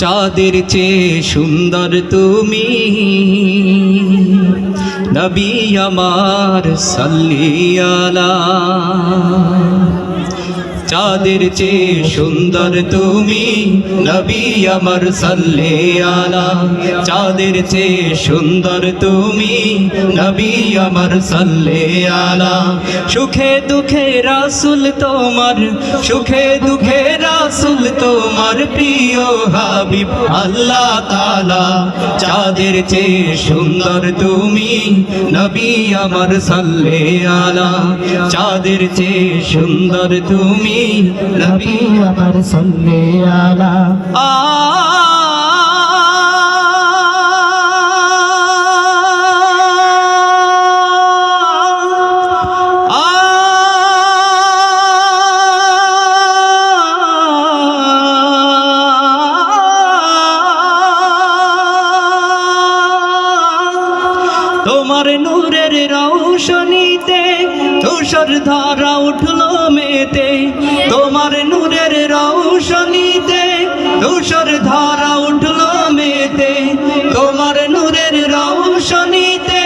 চাঁদের চেয়ে সুন্দর তুমি নবী আমার সাল্লি আলা। চাঁদের চেয়ে সুন্দর তুমি নবী আমার সাল্লি আলা। চাঁদের চেয়ে সুন্দর তুমি নবী আমার সাল্লি আলা। সুখে দুঃখে রাসূল তোমার, সুখে দুঃখে রাসূল তোমার প্রিয় হাবিব আল্লাহ তাআলা। চাঁদের চেয়ে সুন্দর তুমি নবী আমার সাল্লি আলা। চাঁদের চেয়ে সুন্দর তুমি নবী আমার সাল্লি আলা। তোমার নূরের রৌশনীতে ধূসর ধারা উঠলো মেতে। তোমার নূরের রৌশনীতে ধূসর ধারা উঠলো মেতে। তোমার নূরের রৌশনীতে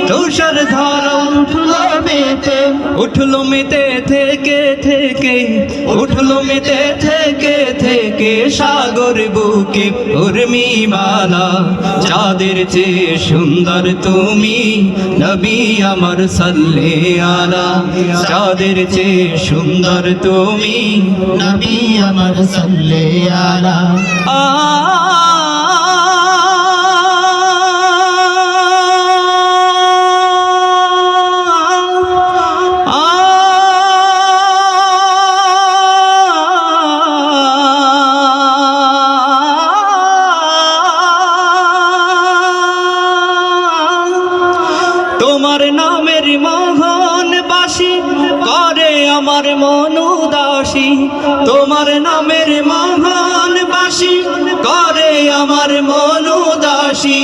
ধূসর ধারা উঠলো মেতে। উঠলো মেতে থেকে থেকে, উঠলো মেতে থেকে থেকে সাগর বুকে উর্মিমালা। চাঁদের চেয়ে সুন্দর তুমি নবী আমার সাল্লি আলা। চাঁদের চেয়ে সুন্দর তুমি নবী আমার সাল্লি আলা। তোমার নামের মোহন বাসি করে আমার মন উদাসী। তোমার নামের মোহন বাসি করে আমার মন উদাসী।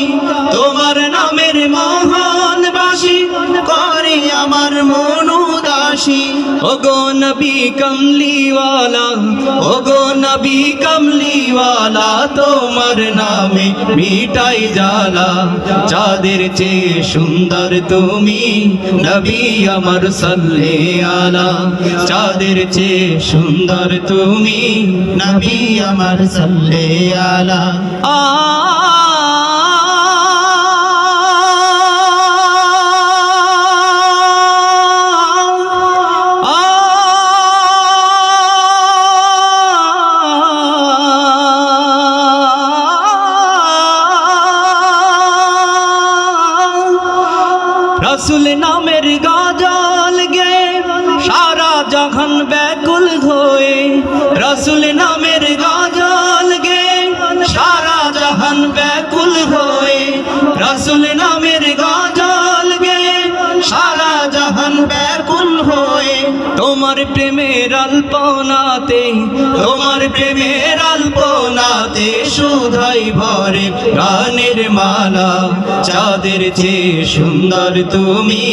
তোমার নামের মোহন বাসি করে আমার মন উদাসী। ওগো নবী কমলিওয়ালা, ওগো নবী কমলিওয়ালা, তোমার নামে মিটাই জ্বালা। চাঁদের চেয়ে সুন্দর তুমি নবী আমার সাল্লি আলা। চাঁদের চেয়ে সুন্দর তুমি নবী আমার সাল্লি আলা। রাসূল নামের গজল গে সারা জাহান ব্যাকুল হয়ে। রাসূল নামের গজল গে সারা জাহান ব্যাকুল হয়ে। রাসূল নামের গজল গে সারা জাহান ব্যাকুল হয়ে। তোমার প্রেমের আলপনাতে, তোমার প্রেমের আলপনাতে সুধাই ভরে গানের মালা। চাঁদের চেয়ে সুন্দর তুমি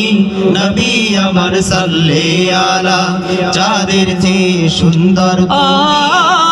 নবী আমার সাল্লি আলা। চাঁদের চেয়ে সুন্দর তুমি